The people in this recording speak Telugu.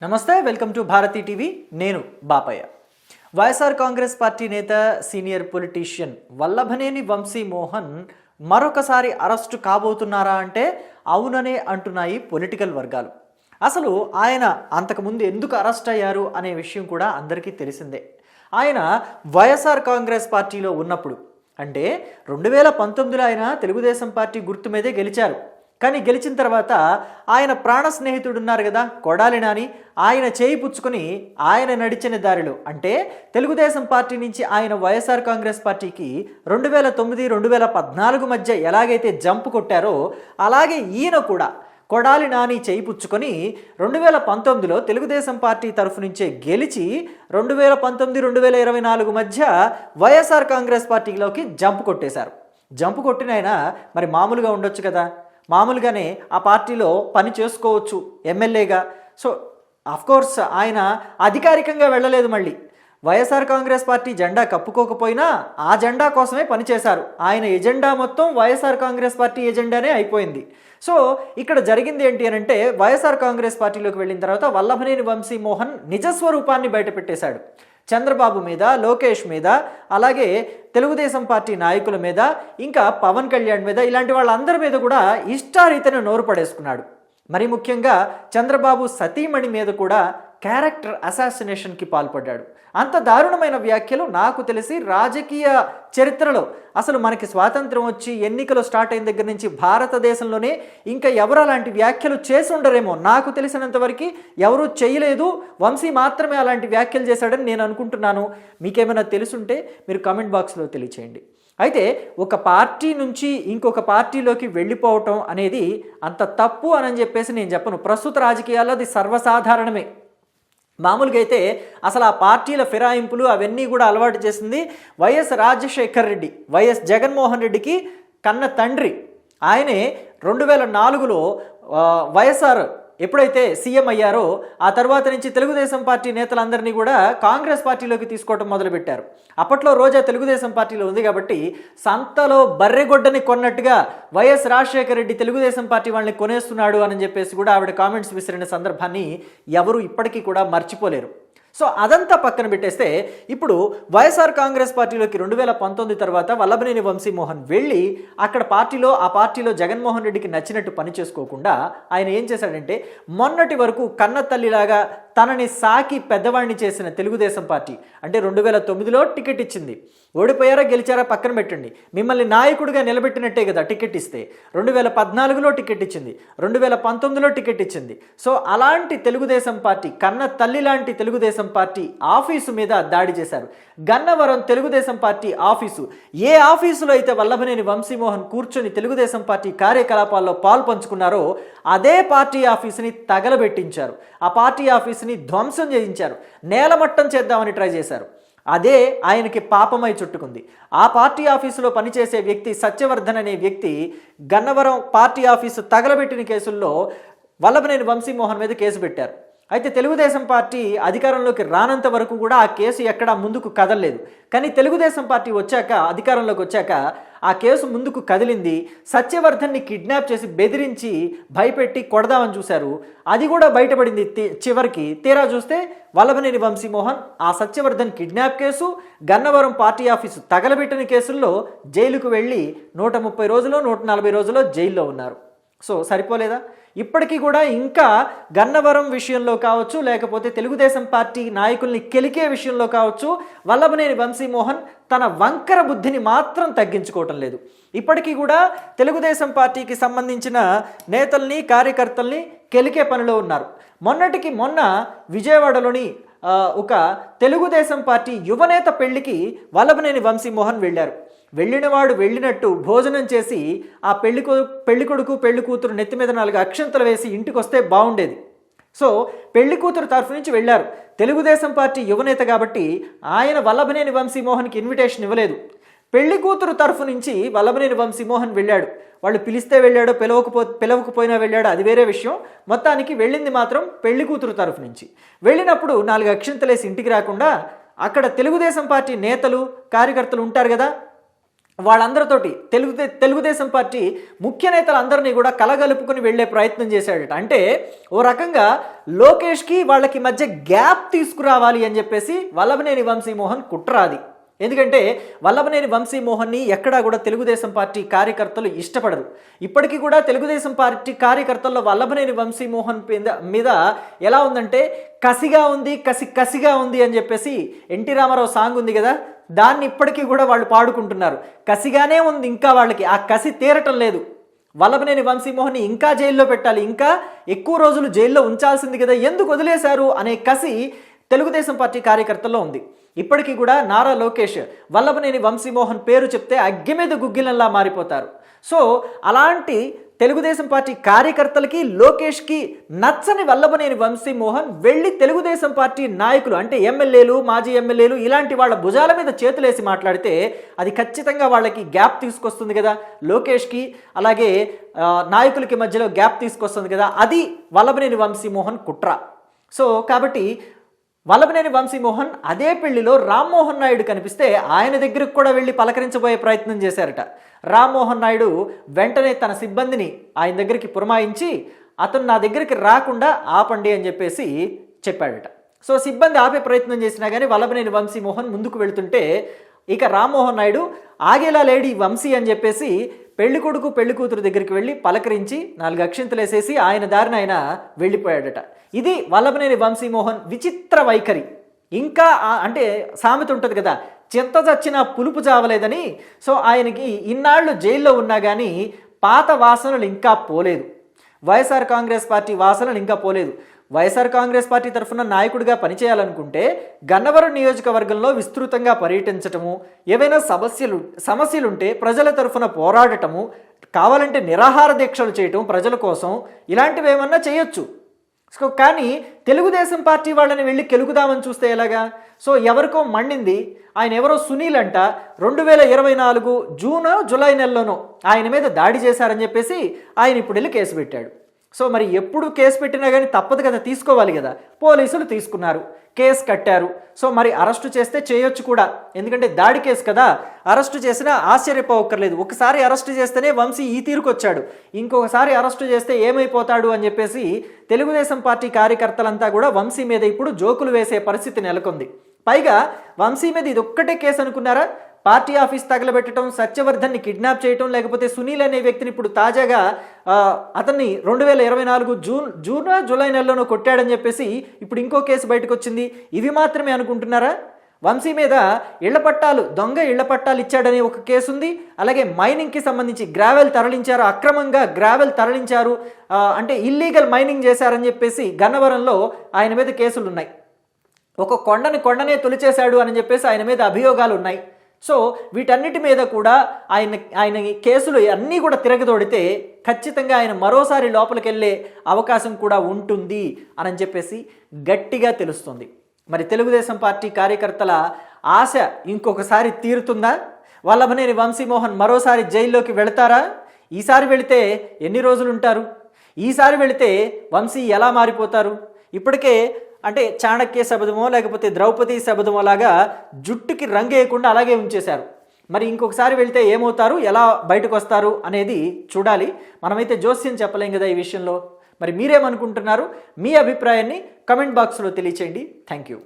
నమస్తే, వెల్కమ్ టు భారతీ టీవీ. నేను బాపయ్య. వైఎస్ఆర్ కాంగ్రెస్ పార్టీ నేత సీనియర్ పొలిటీషియన్ వల్లభనేని వంశీ మోహన్ మరొకసారి అరెస్టు కాబోతున్నారా అంటే అవుననే అంటున్నాయి పొలిటికల్ వర్గాలు. అసలు ఆయన అంతకుముందు ఎందుకు అరెస్ట్ అయ్యారు అనే విషయం కూడా అందరికీ తెలిసిందే. ఆయన వైఎస్ఆర్ కాంగ్రెస్ పార్టీలో ఉన్నప్పుడు అంటే 2019లో ఆయన తెలుగుదేశం పార్టీ గుర్తు మీదే గెలిచారు. కానీ గెలిచిన తర్వాత ఆయన ప్రాణ స్నేహితుడు ఉన్నారు కదా కొడాలి నాని, ఆయన చేయి పుచ్చుకొని ఆయన నడిచిన దారిలో అంటే తెలుగుదేశం పార్టీ నుంచి ఆయన వైఎస్ఆర్ కాంగ్రెస్ పార్టీకి 2009-2014 మధ్య ఎలాగైతే జంప్ కొట్టారో అలాగే ఈయన కూడా కొడాలి నాని చేయి పుచ్చుకొని 2019లో తెలుగుదేశం పార్టీ తరఫు నుంచే గెలిచి 2019-2024 మధ్య వైఎస్ఆర్ కాంగ్రెస్ పార్టీలోకి జంప్ కొట్టేశారు. జంప్ కొట్టిన ఆయన మరి మామూలుగా ఉండొచ్చు కదా, మామూలుగానే ఆ పార్టీలో పని చేసుకోవచ్చు ఎమ్మెల్యేగా. సో కోర్స్ ఆయన అధికారికంగా వెళ్ళలేదు. మళ్ళీ వైఎస్ఆర్ కాంగ్రెస్ పార్టీ జెండా కప్పుకోకపోయినా ఆ జెండా కోసమే పనిచేశారు. ఆయన ఎజెండా మొత్తం వైఎస్ఆర్ కాంగ్రెస్ పార్టీ ఎజెండానే అయిపోయింది. సో ఇక్కడ జరిగింది ఏంటి అని అంటే వైఎస్ఆర్ కాంగ్రెస్ పార్టీలోకి వెళ్ళిన తర్వాత వల్లభనేని వంశీ మోహన్ నిజస్వరూపాన్ని బయటపెట్టేశాడు. చంద్రబాబు మీద, లోకేష్ మీద, అలాగే తెలుగుదేశం పార్టీ నాయకుల మీద, ఇంకా పవన్ కళ్యాణ్ మీద, ఇలాంటి వాళ్ళందరి మీద కూడా ఇష్టారీతను నోరు పడేసుకున్నాడు. మరి ముఖ్యంగా చంద్రబాబు సతీమణి మీద కూడా క్యారెక్టర్ అసాసినేషన్కి పాల్పడ్డాడు. అంత దారుణమైన వ్యాఖ్యలు నాకు తెలిసి రాజకీయ చరిత్రలో అసలు మనకి స్వాతంత్రం వచ్చి ఎన్నికలు స్టార్ట్ అయిన దగ్గర నుంచి భారతదేశంలోనే ఇంకా ఎవరు అలాంటి వ్యాఖ్యలు చేసి ఉండరేమో. నాకు తెలిసినంతవరకు ఎవరూ చేయలేదు, వంశీ మాత్రమే అలాంటి వ్యాఖ్యలు చేశాడని నేను అనుకుంటున్నాను. మీకేమైనా తెలుసుంటే మీరు కామెంట్ బాక్స్లో తెలియచేయండి. అయితే ఒక పార్టీ నుంచి ఇంకొక పార్టీలోకి వెళ్ళిపోవటం అనేది అంత తప్పు అని చెప్పేసి నేను చెప్పను. ప్రస్తుత రాజకీయాల్లో అది సర్వసాధారణమే. మామూలుగా అయితే అసలు ఆ పార్టీల ఫిరాయింపులు అవన్నీ కూడా అలవాటు చేసింది వైఎస్ రాజశేఖర్ రెడ్డి, వైఎస్ జగన్మోహన్ రెడ్డికి కన్న తండ్రి. ఆయనే 2004లో వైఎస్ఆర్ ఎప్పుడైతే సీఎం అయ్యారో ఆ తర్వాత నుంచి తెలుగుదేశం పార్టీ నేతలందరినీ కూడా కాంగ్రెస్ పార్టీలోకి తీసుకోవడం మొదలుపెట్టారు. అప్పట్లో రోజా తెలుగుదేశం పార్టీలో ఉంది కాబట్టి సంతలో బర్రెగొడ్డని కొన్నట్టుగా వైఎస్ రాజశేఖర రెడ్డి తెలుగుదేశం పార్టీ వాళ్ళని కొనేస్తున్నాడు అని చెప్పేసి కూడా ఆవిడ కామెంట్స్ విసిరిన సందర్భాన్ని ఎవరు ఇప్పటికీ కూడా మర్చిపోలేరు. సో అదంతా పక్కన పెట్టేస్తే ఇప్పుడు వైఎస్ఆర్ కాంగ్రెస్ పార్టీలోకి 2019 తర్వాత వల్లభనేని వంశీ మోహన్ వెళ్ళి అక్కడ ఆ పార్టీలో జగన్మోహన్ రెడ్డికి నచ్చినట్టు పని చేసుకోకుండా ఆయన ఏం చేశాడంటే మొన్నటి వరకు కన్న తల్లిలాగా తనని సాకి పెద్దవాడిని చేసిన తెలుగుదేశం పార్టీ అంటే 2009లో టికెట్ ఇచ్చింది. ఓడిపోయారా గెలిచారా పక్కన పెట్టండి, మిమ్మల్ని నాయకుడిగా నిలబెట్టినట్టే కదా టికెట్ ఇస్తే. 2014లో టికెట్ ఇచ్చింది, 2019లో టికెట్ ఇచ్చింది. సో అలాంటి తెలుగుదేశం పార్టీ, కన్న తల్లి లాంటి తెలుగుదేశం పార్టీ ఆఫీసు మీద దాడి చేశారు. గన్నవరం తెలుగుదేశం పార్టీ ఆఫీసు, ఏ ఆఫీసులో అయితే వల్లభనేని వంశీమోహన్ కూర్చొని తెలుగుదేశం పార్టీ కార్యకలాపాల్లో పాల్పంచుకున్నారో అదే పార్టీ ఆఫీసుని తగలబెట్టించారు. ఆ పార్టీ ఆఫీసుని ధ్వంసం చేయించారు, నేలమట్టం చేద్దామని ట్రై చేశారు. అదే ఆయనకి పాపమై చుట్టుకుంది. ఆ పార్టీ ఆఫీసులో పనిచేసే వ్యక్తి సత్యవర్ధన్ అనే వ్యక్తి గన్నవరం పార్టీ ఆఫీసు తగలబెట్టిన కేసుల్లో వల్లభనేని వంశీమోహన్ మీద కేసు పెట్టారు. అయితే తెలుగుదేశం పార్టీ అధికారంలోకి రానంత వరకు కూడా ఆ కేసు ఎక్కడా ముందుకు కదలలేదు. కానీ తెలుగుదేశం పార్టీ వచ్చాక, అధికారంలోకి వచ్చాక ఆ కేసు ముందుకు కదిలింది. సత్యవర్ధన్ని కిడ్నాప్ చేసి బెదిరించి భయపెట్టి కొడదామని చూశారు. అది కూడా బయటపడింది. చివరికి తీరా చూస్తే వల్లభనేని వంశీమోహన్ ఆ Satyavardhan kidnap case, Gannavaram party office తగలబెట్టిన కేసుల్లో జైలుకు వెళ్ళి 130 రోజులు 140 రోజుల్లో జైల్లో ఉన్నారు. సో సరిపోలేదా? ఇప్పటికీ కూడా ఇంకా గన్నవరం విషయంలో కావచ్చు, లేకపోతే తెలుగుదేశం పార్టీ నాయకుల్ని కెలికే విషయంలో కావచ్చు, వల్లభనేని వంశీమోహన్ తన వంకర బుద్ధిని మాత్రం తగ్గించుకోవటం లేదు. ఇప్పటికీ కూడా తెలుగుదేశం పార్టీకి సంబంధించిన నేతల్ని, కార్యకర్తల్ని కెలికే పనిలో ఉన్నారు. మొన్నటికి మొన్న విజయవాడలోని ఒక తెలుగుదేశం పార్టీ యువనేత పెళ్లికి వల్లభనేని వంశీమోహన్ వెళ్ళారు. వెళ్ళినవాడు వెళ్ళినట్టు భోజనం చేసి ఆ పెళ్లి కొడుకు పెళ్లి కూతురు నెత్తి మీద 4 అక్షంతలు వేసి ఇంటికి వస్తే బాగుండేది. సో పెళ్లి కూతురు తరఫు నుంచి వెళ్ళారు. తెలుగుదేశం పార్టీ యువనేత కాబట్టి ఆయన వల్లభనేని వంశీమోహన్కి ఇన్విటేషన్ ఇవ్వలేదు. పెళ్లి కూతురు తరఫు నుంచి వల్లభనేని వంశీమోహన్ వెళ్ళాడు. వాళ్ళు పిలిస్తే వెళ్ళాడో పిలవకపోయినా వెళ్ళాడో అది వేరే విషయం. మొత్తానికి వెళ్ళింది మాత్రం పెళ్లి కూతురు తరఫు నుంచి. వెళ్ళినప్పుడు 4 అక్షంతలేసి ఇంటికి రాకుండా అక్కడ తెలుగుదేశం పార్టీ నేతలు, కార్యకర్తలు ఉంటారు కదా, వాళ్ళందరితోటి తెలుగుదేశం పార్టీ ముఖ్య నేతలందరినీ కూడా కలగలుపుకుని వెళ్ళే ప్రయత్నం చేశాడట. అంటే ఓ రకంగా లోకేష్కి వాళ్ళకి మధ్య గ్యాప్ తీసుకురావాలి అని చెప్పేసి వల్లభనేని వంశీమోహన్ కుట్రాది. ఎందుకంటే వల్లభనేని వంశీమోహన్ని ఎక్కడా కూడా తెలుగుదేశం పార్టీ కార్యకర్తలు ఇష్టపడరు. ఇప్పటికీ కూడా తెలుగుదేశం పార్టీ కార్యకర్తల్లో వల్లభనేని వంశీమోహన్ మీద ఎలా ఉందంటే కసిగా ఉంది అని చెప్పేసి ఎన్టీ రామారావు సాంగ్ ఉంది కదా, దాన్ని ఇప్పటికీ కూడా వాళ్ళు పాడుకుంటున్నారు. కసిగానే ఉంది, ఇంకా వాళ్ళకి ఆ కసి తీరటం లేదు. వల్లభనేని వంశీమోహన్ని ఇంకా జైల్లో పెట్టాలి, ఇంకా ఎక్కువ రోజులు జైల్లో ఉంచాల్సింది కదా, ఎందుకు వదిలేశారు అనే కసి తెలుగుదేశం పార్టీ కార్యకర్తల్లో ఉంది. ఇప్పటికీ కూడా నారా లోకేష్ వల్లభనేని వంశీమోహన్ పేరు చెప్తే అగ్గి మీద గుగ్గిలంలా మారిపోతారు. సో అలాంటి తెలుగుదేశం పార్టీ కార్యకర్తలకి లోకేష్కి నచ్చని వల్లభనేని వంశీమోహన్ వెళ్ళి తెలుగుదేశం పార్టీ నాయకులు అంటే ఎమ్మెల్యేలు, మాజీ ఎమ్మెల్యేలు ఇలాంటి వాళ్ళ భుజాల మీద చేతులేసి మాట్లాడితే అది ఖచ్చితంగా వాళ్ళకి గ్యాప్ తీసుకొస్తుంది కదా, లోకేష్కి అలాగే నాయకులకి మధ్యలో గ్యాప్ తీసుకొస్తుంది కదా, అది వల్లభనేని వంశీమోహన్ కుట్ర. సో కాబట్టి వల్లభనేని వంశీమోహన్ అదే పెళ్లిలో రామ్మోహన్ నాయుడు కనిపిస్తే ఆయన దగ్గరకు కూడా వెళ్ళి పలకరించబోయే ప్రయత్నం చేశారట. రామ్మోహన్ నాయుడు వెంటనే తన సిబ్బందిని ఆయన దగ్గరికి పురమాయించి అతను నా దగ్గరికి రాకుండా ఆపండి అని చెప్పేసి చెప్పాడట. సో సిబ్బంది ఆపే ప్రయత్నం చేసినా కానీ వల్లభనేని వంశీమోహన్ ముందుకు వెళుతుంటే ఇక రామ్మోహన్ నాయుడు ఆగేలా లేడీ వంశీ అని చెప్పేసి పెళ్లి కొడుకు పెళ్లి కూతురు దగ్గరికి వెళ్ళి పలకరించి 4 అక్షింతలు వేసేసి ఆయన దారిన ఆయన వెళ్ళిపోయాడట. ఇది వల్లభనేని వంశీమోహన్ విచిత్ర వైఖరి. ఇంకా అంటే సామెత ఉంటుంది కదా, చింత చచ్చినా పులుపు చావలేదని. సో ఆయనకి ఇన్నాళ్ళు జైల్లో ఉన్నా కానీ పాత వాసనలు ఇంకా పోలేదు, వైఎస్ఆర్ కాంగ్రెస్ పార్టీ వాసనలు ఇంకా పోలేదు. వైఎస్ఆర్ కాంగ్రెస్ పార్టీ తరఫున నాయకుడిగా పనిచేయాలనుకుంటే గన్నవరం నియోజకవర్గంలో విస్తృతంగా పర్యటించటము, ఏవైనా సమస్యలుంటే ప్రజల తరఫున పోరాడటము, కావాలంటే నిరాహార దీక్షలు చేయటం ప్రజల కోసం, ఇలాంటివి ఏమన్నా చేయొచ్చు. సో కానీ తెలుగుదేశం పార్టీ వాళ్ళని వెళ్ళి కెలుకుదామని చూస్తే ఎలాగా? సో ఎవరికో మండింది, ఆయన ఎవరో సునీల్ అంట 2024 జూన్ జూలై నెలలోనో ఆయన మీద దాడి చేశారని చెప్పేసి ఆయన ఇప్పుడు వెళ్ళి కేసు పెట్టాడు. సో మరి ఎప్పుడు కేసు పెట్టినా కానీ తప్పదు కదా, తీసుకోవాలి కదా. పోలీసులు తీసుకున్నారు, కేసు కట్టారు. సో మరి అరెస్టు చేస్తే చేయొచ్చు కూడా, ఎందుకంటే దాడి కేసు కదా, అరెస్టు చేసినా ఆశ్చర్యపోవక్కర్లేదు. ఒకసారి అరెస్టు చేస్తేనే వంశీ ఈ తీరుకొచ్చాడు, ఇంకొకసారి అరెస్టు చేస్తే ఏమైపోతాడు అని చెప్పేసి తెలుగుదేశం పార్టీ కార్యకర్తలంతా కూడా వంశీ మీద ఇప్పుడు జోకులు వేసే పరిస్థితి నెలకొంది. పైగా వంశీ మీద ఇది ఒక్కటే కేసు అనుకున్నారా? పార్టీ ఆఫీస్ తగలబెట్టడం, సత్యవర్ధన్ని కిడ్నాప్ చేయటం, లేకపోతే సునీల్ అనే వ్యక్తిని ఇప్పుడు తాజాగా అతన్ని 2024 జూన్ జూలై నెలలోనూ కొట్టాడని చెప్పేసి ఇప్పుడు ఇంకో కేసు బయటకు వచ్చింది. ఇవి మాత్రమే అనుకుంటున్నారా? వంశీ మీద దొంగ ఇళ్ల పట్టాలు ఇచ్చాడనే ఒక కేసు ఉంది. అలాగే మైనింగ్కి సంబంధించి గ్రావెల్ తరలించారు, అక్రమంగా గ్రావెల్ తరలించారు, అంటే ఇల్లీగల్ మైనింగ్ చేశారని చెప్పేసి గన్నవరంలో ఆయన మీద కేసులు ఉన్నాయి. ఒక కొండనే తొలిచేశాడు అని చెప్పేసి ఆయన మీద అభియోగాలు ఉన్నాయి. సో వీటన్నిటి మీద కూడా ఆయన కేసులు అన్నీ కూడా తిరగదోడితే ఖచ్చితంగా ఆయన మరోసారి లోపలికి వెళ్ళే అవకాశం కూడా ఉంటుంది అని చెప్పేసి గట్టిగా తెలుస్తుంది. మరి తెలుగుదేశం పార్టీ కార్యకర్తల ఆశ ఇంకొకసారి తీరుతుందా? వల్లభనేని వంశీమోహన్ మరోసారి జైల్లోకి వెళతారా? ఈసారి వెళితే ఎన్ని రోజులు ఉంటారు? ఈసారి వెళితే వంశీ ఎలా మారిపోతారు? ఇప్పటికే అంటే చాణక్య శబదమో లేకపోతే ద్రౌపది శబదమో లాగా జుట్టుకి రంగు వేయకుండా అలాగే ఉంచేశారు. మరి ఇంకొకసారి వెళ్తే ఏమవుతారు, ఎలా బయటకు వస్తారు అనేది చూడాలి. మనమైతే జోస్యం చెప్పలేం కదా ఈ విషయంలో. మరి మీరేమనుకుంటున్నారు? మీ అభిప్రాయాన్ని కమెంట్ బాక్స్లో తెలియచేయండి. Thank you.